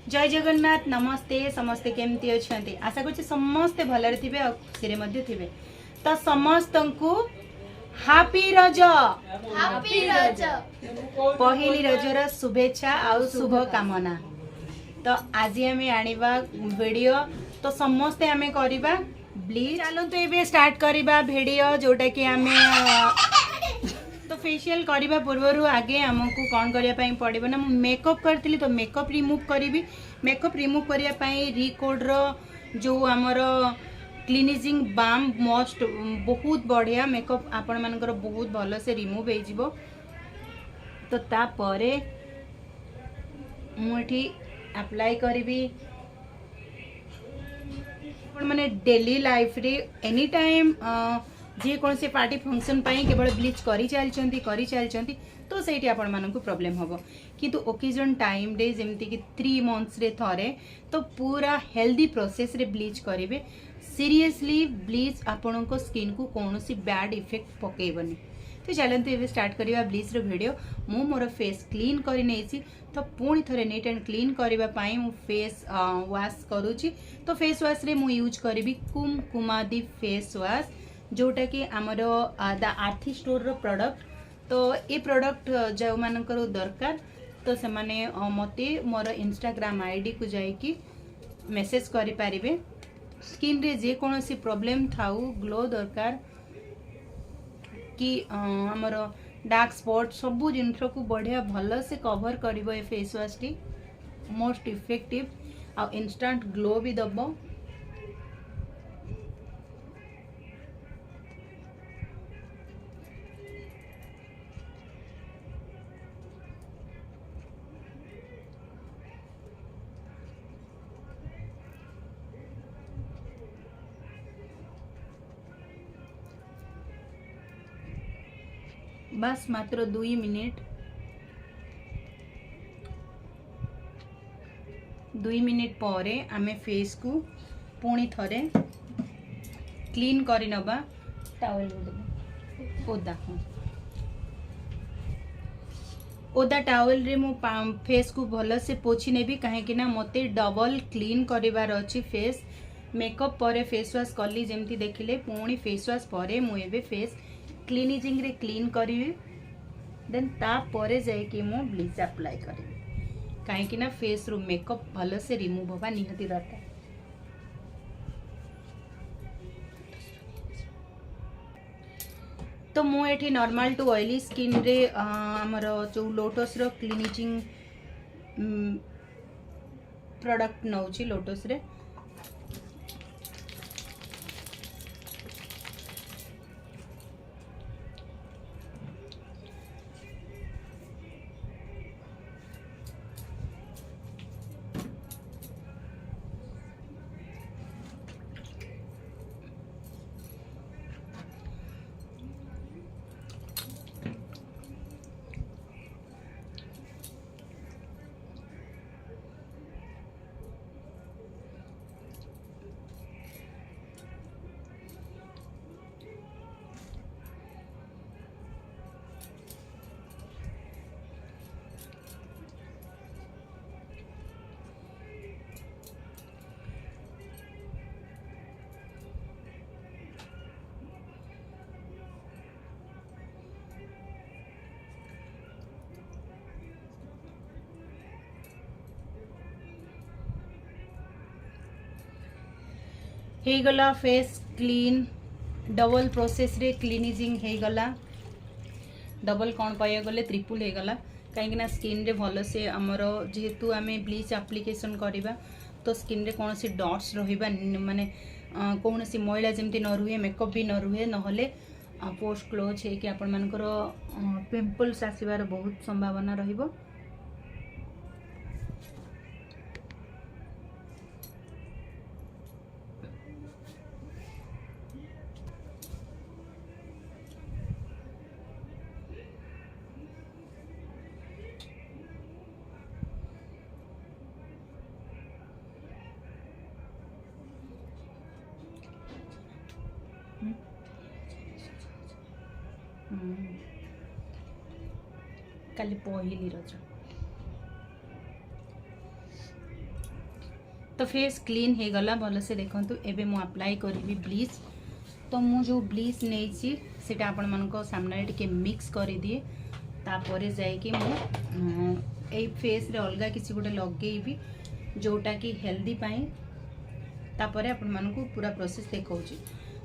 जय जगन्नाथ नमस्ते समस्ते केमती अच्छे आशा कर समस्ते भलरे थे खुशी थे तो समस्त को हापी रज पहली रजर शुभेच्छा आउ शुभ कामना। तो आज आम आनिबा वीडियो तो समस्ते आम करवा ब्लीच चलते ये स्टार्ट करवा वीडियो जोटा कि आम तो फेशियल करने पूर्व आगे आमको कौन करने पड़ो ना मेकअप करी तो मेकअप रिमूव करी मेकअप रिमूव करने रिकोड जो आमर क्लीनिजिंग बाम मस्ट बहुत बढ़िया मेकअप आपण मानकर बहुत भल से रिमूव हो तो तापरे मुझे अप्लाई करी माने डेली लाइफ रे एनी टाइम जे कौन से पार्टी फंक्शन पाई केवल ब्लीच करी चलती तो सही आपण मानक प्रॉब्लम हम किंतु ओकेजन टाइम डे जमती कि 3 मंथ्स रे थरे तो पूरा हेल्दी प्रोसेस रे ब्लीच करेंगे सीरियसली ब्लीच आपण को स्किन को कौन सी बैड इफेक्ट पकेबनी। तो चलते ये स्टार्ट करवा ब्लीच रो वीडियो मु मोर फेस क्लीन कर नहीं तो पुणी थे नीट एंड क्लीन करने मु फेस वाश करुच्ची। तो फेस वाश रे मु यूज करी कुमकुमादी फेस वाश जोटा कि आमर द आर्थी स्टोर रो प्रोडक्ट। तो ये प्रोडक्ट जो मानकर दरकार तो से माने मते मोर इंस्टाग्राम आईडी को जाइकी मेसेज करि पारिबे स्किन रे जे कोनोसी प्रॉब्लम थाउ ग्लो दरकार कि आमर डार्क स्पॉट सबू जिनस को बढ़िया भल से कवर करिवो ए फेस वाश टी मोस्ट इफेक्टिव आ इंस्टेंट ग्लो भी दबो। बस मात्र 2 मिनिट पर आमे फेस को पुणी थरे क्लीन करी नबा टावल ओदा ओदा टावल रे मो फेस को भल से पोछि नेबी कहीं ना मते डबल क्लीन करिवार अछि फेस मेकअप पर फेस वाश कली जेमती देखिले पुणी फेस वाश पर मु एबे फेस क्लीनिजिंग रे क्लीन करी देन तापर जाइए मु ब्लीच अप्लाई करी कहीं ना फेस रू मेकअप भल से रिमूव होगा निहाती दरकार। तो मुझे नॉर्मल टू ऑयली स्किन रे आमर जो लोटस रो क्लीनिजिंग प्रोडक्ट नौची लोटस रे हे गला फेस क्लीन डबल प्रोसेस रे क्लीनिजिंग हे गला डबल कौन पाया गले ट्रिपल हे गला कहीं स्किन रे भल से आमर जेहेतु आम ब्लीच एप्लिकेशन करवा तो स्किन रे कौन सी डट्स रहिबा माने कौन सी मैला जमती न रुहे मेकअप भी न रुहे नहले पोस्ट क्लोज है कि आपण मानकर पिंपल्स आसीबार बहुत संभावना रहिबो। काली पहली रज तो फेस क्लीन हो गला भल से देखंतु एबे मु अप्लाई करी ब्लीच। तो मु जो ब्लीच नहीं सेटा आपण मानको सामने टिके मिक्स करी दिए तापर जाइकी मु ए फेस रे अलगा किसी गोटे लगेबी जोटा कि हेल्दी पाई तापर आपण मानको पूरा प्रोसेस देखौची।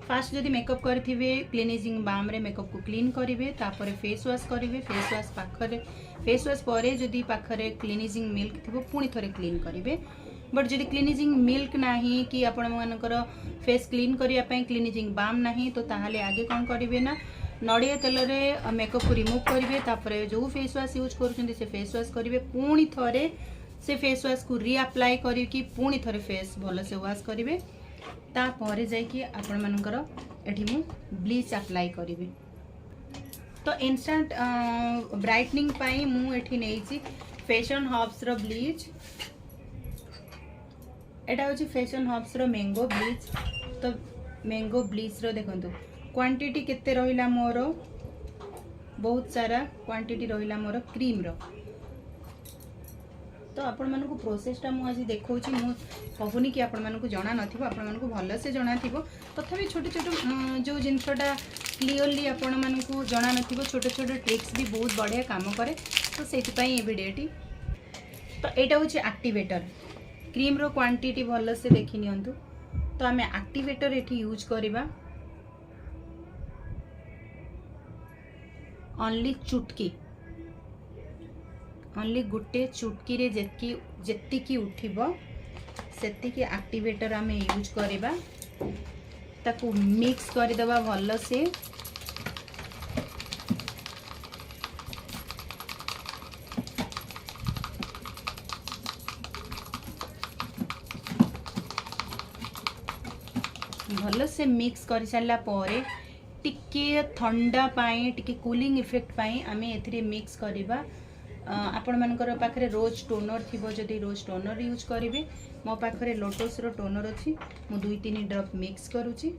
फास्ट जदि मेकअप करिथिबे क्लीनिजिंग बाम रे मेकअप को क्लीन करिवे तापर फेस वॉश करिवे। फेस वॉश पाखरे फेस वॉश परे जदि पाखरे क्लीनिजिंग मिल्क थिबो पुणी थरे क्लीन करिवे। बट जदि क्लीनिजिंग मिल्क नाही कि आपण मानकर फेस क्लीन करिया पई क्लीनिजिंग बाम नाही तो ताहाले आगे कोन करिवे ना नड़िया तेल रे मेकअप को रिमूव करिवे तापर जो फेस वॉश यूज करूछन्ती से फेस वॉश करिवे पुणी थरे से फेस वॉश को रीअप्लाई करिकि पुणी थरे फेस भल से वॉश करिवे तापर जाइकी आपण मानकर एठी मु ब्लीच अप्लाई करिवे। तो इंस्टेंट ब्राइटनिंग पाई मु एठी नेइची फैशन हब्स रो ब्लीच। एटा होची फैशन हब्स रो मैंगो ब्लीच। तो मैंगो ब्लीच रो देखंतु क्वांटिटी केते रहिला मोर बहुत सारा क्वांटिटी रहिला मोर क्रीम रो। तो आपण मानकु प्रोसेसटा मु आज देखौची मु कहूनी कि आपण मानकु जणा नथिबो आपण मानकु भल से जणा थिबो तथापि छोटे छोटे जो जिनसटा क्लियरली आपण मानकु जणा नथिबो छोटे छोटे ट्रिक्स भी बहुत बढ़िया काम करे। तो सेति पई ए वीडियोटी तो एटा होची एक्टिवेटर क्रीम रो क्वांटिटी भल से देखि नियंतु। तो आमे एक्टिवेटर एठी यूज करिबा ओनली चुटकी ओनली गुटे चुटकी रे जेतिकी उठिबो सेतिकी एक्टिवेटर आमे यूज करिबा ताकू मिक्स कर देबा भल से। भल से मिक्स कर सारा पर टिके ठंडा पाई टिके कूलिंग इफेक्ट पाई आमे एथिरे मिक्स करिबा। आपण मानकर पाखरे रोज टोनर थिबो जदि रोज टोनर यूज करिवे मो पाखरे लोटस रो टोनर अछि मु 2-3 ड्रॉप मिक्स करूची।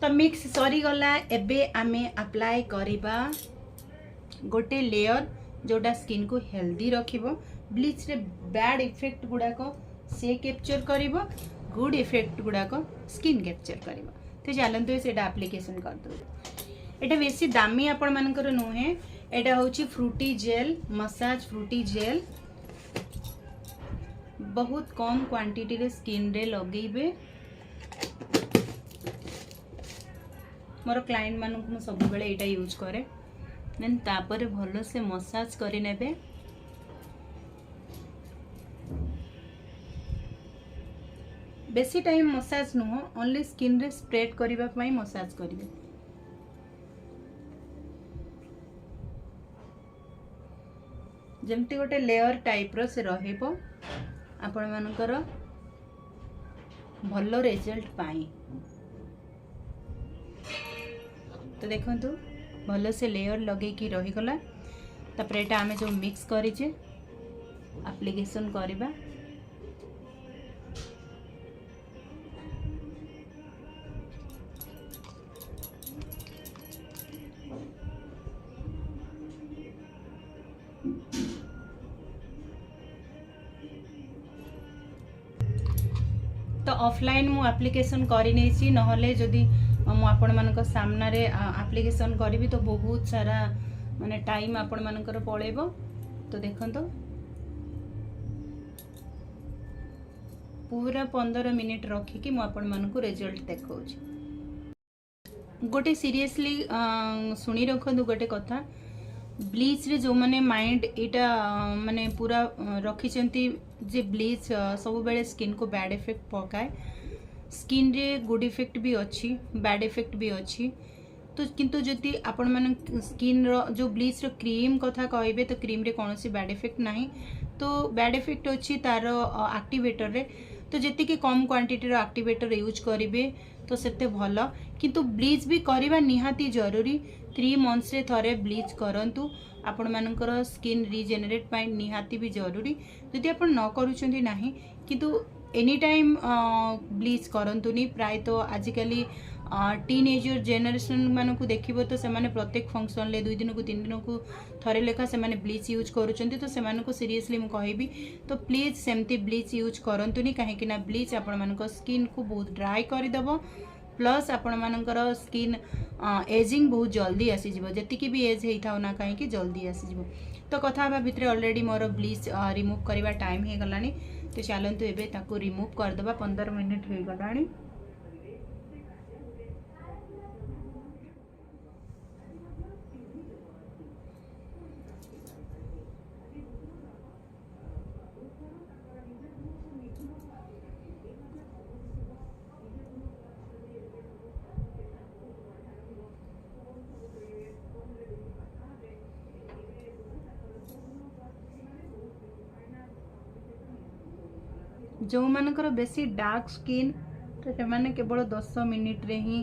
तो मिक्स सरी गला एबे आमे अप्लाई करिबा गोटे लेयर जोटा स्किन को हेल्दी रखिबो। ब्लीच रे बैड इफेक्ट गुडा को से कैप्चर करिबो गुड इफेक्ट गुडा को स्किन कैप्चर करिबो। तो चलते सेटा एप्लिकेशन कर दो। एटा बेसी दामी आपण मानकर नुहे एटा होची fruity gel massage fruity gel बहुत कम क्वांटिटी रे स्किन रे लगेबे। मोर क्लाइंट मानक मु सब बेले एटा यूज करे देन तापर भलो से मसाज करि नेबे। बेसी टाइम मसाज नुह ओनली स्किन रे स्प्रेड करबा पई मसाज करिवे। जेमती गोटे लेयर टाइप रो से रहइबो आपण मानकर भलो रिजल्ट पाई। तो देखंतु भलो से लेयर लगे कि रही गला तापर एटा आमे जो मिक्स करिचे एप्लीकेशन करबा। तो ऑफलाइन मु एप्लीकेशन करि नेछि नहले जदि मु आपण मानक सामना रे एप्लीकेशन करिवि तो बहुत सारा माने टाइम आपण मानकर पळेबो। तो देखंतो पूरा 15 मिनिट रखी कि मु आपण मानक रिजल्ट देखौछि। गोटे सीरियसली सुनी रखंतु गोटे कथा ब्लीच रे जो माने माइंड एटा माने पूरा रखिचंती जे ब्लीच सब बेले स्किन को बैड इफेक्ट पकाए। स्किन रे गुड इफेक्ट भी अच्छी बैड इफेक्ट भी अच्छी। तो किंतु जदि आपण मन स्किन रो जो ब्लीच रो क्रीम कथा कहबे तो क्रीम रे कोनोसी बैड इफेक्ट नाही। तो बैड इफेक्ट अच्छी तार एक्टिवेटर रे तो जेति के कम क्वांटिटी रो एक्टिवेटर यूज करिवे तो सेते भलो। किंतु ब्लीच भी करबा निहाती जरूरी 3 मंथ्स रे थरे ब्लीच करंतु आपण मानकर स्किन रिजेनरेट पाई निहाती भी जरूरी। जदि आपण न करूछंती नाही किंतु एनी टाइम ब्लीच करंतुनी प्राय तो आजिकली टीनेजर जेनेरेशन मान को देखिबो तो सेमाने प्रत्येक फंक्शन ले 2 दिन को 3 दिन को थरे लेखा सेमाने ब्लीच यूज करूछंती तो सेमान को सीरियसली मु कहबी तो प्लीज सेमती ब्लीच यूज करंतुनी काहे कि ना ब्लीच आपण मानक स्किन को बहुत ड्राई कर देबो प्लस आपण मानकर स्किन एजिंग बहुत जल्दी आसी जिवो जति भी एज हेई थाउ ना काहे कि जल्दी आसी जिवो तो कथा बा भितर ऑलरेडी मोर ब्लीच रिमूव करबा टाइम हे गलानी तो चलंतु एबे ताको रिमूव कर देबा 15 मिनिट हे गलानी जो मानकर बेसी डार्क स्किन तो से माने केवल 10 मिनिट रे ही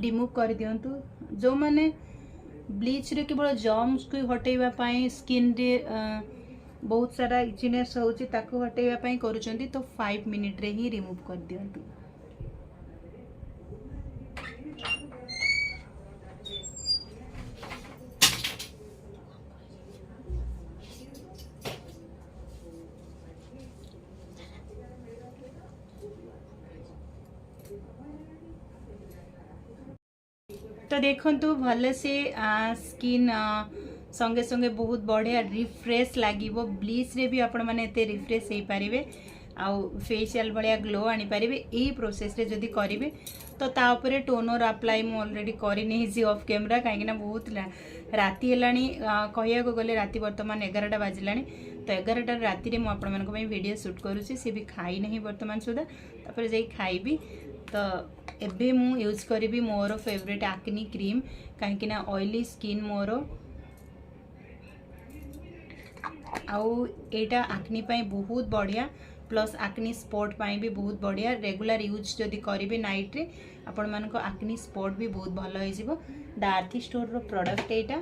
रिमूव कर दियंतु जो माने ब्लीच रे केवल जर्म्स को हटेबा पाई स्किन रे बहुत सारा इचनेस होची ताको हटेबा पाई करूचंती तो 5 मिनिट रे ही रिमूव कर दियंतु तो देखंतु भले से स्किन संगे संगे बहुत बढ़िया रिफ्रेश लागिवो ब्लीच रे भी आपण माने एते रिफ्रेश हे पारिबे आउ फेशियल बढ़िया ग्लो आनी पारिबे एही प्रोसेस रे जदी करिवे तो ता ऊपर टोनर अप्लाई मु ऑलरेडी करि नहीं जी ऑफ कैमरा काहे ना बहुत राती हेलानी कहिया को गले राती वर्तमान 11टा बाजिलानी तो 11टा राती रे मु आपण मानको पई वीडियो शूट करूची से भी खाई नहीं वर्तमान सुधा तापर जाई खाइबी तो एबे मु यूज करी मोर फेवरेट एक्ने क्रीम कहीं ना ऑयली स्किन मोर आउ एटा एक्ने पाई बहुत बढ़िया प्लस एक्ने स्पॉट पाई भी बहुत बढ़िया रेगुलर यूज जदि करेंगे नाइट रे आपण मानक एक्ने स्पॉट भी बहुत भल हो जिवो द आर्थी स्टोर रो प्रोडक्ट एटा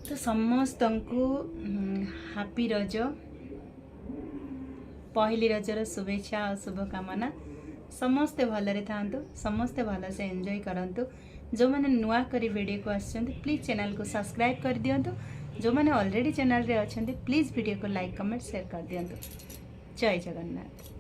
तो समस्त को हैप्पी रज पहली रजर शुभेच्छा और शुभकामना समस्ते भलरे थांतु समस्ते भल से एंजॉय करंतु जो मैंने नुआ करी वीडियो को आछंती प्लीज चैनल को सब्सक्राइब कर दियंतु जो मैंने ऑलरेडी चैनल रे अछंती प्लीज वीडियो को लाइक कमेंट शेयर कर दियंतु जय जगन्नाथ।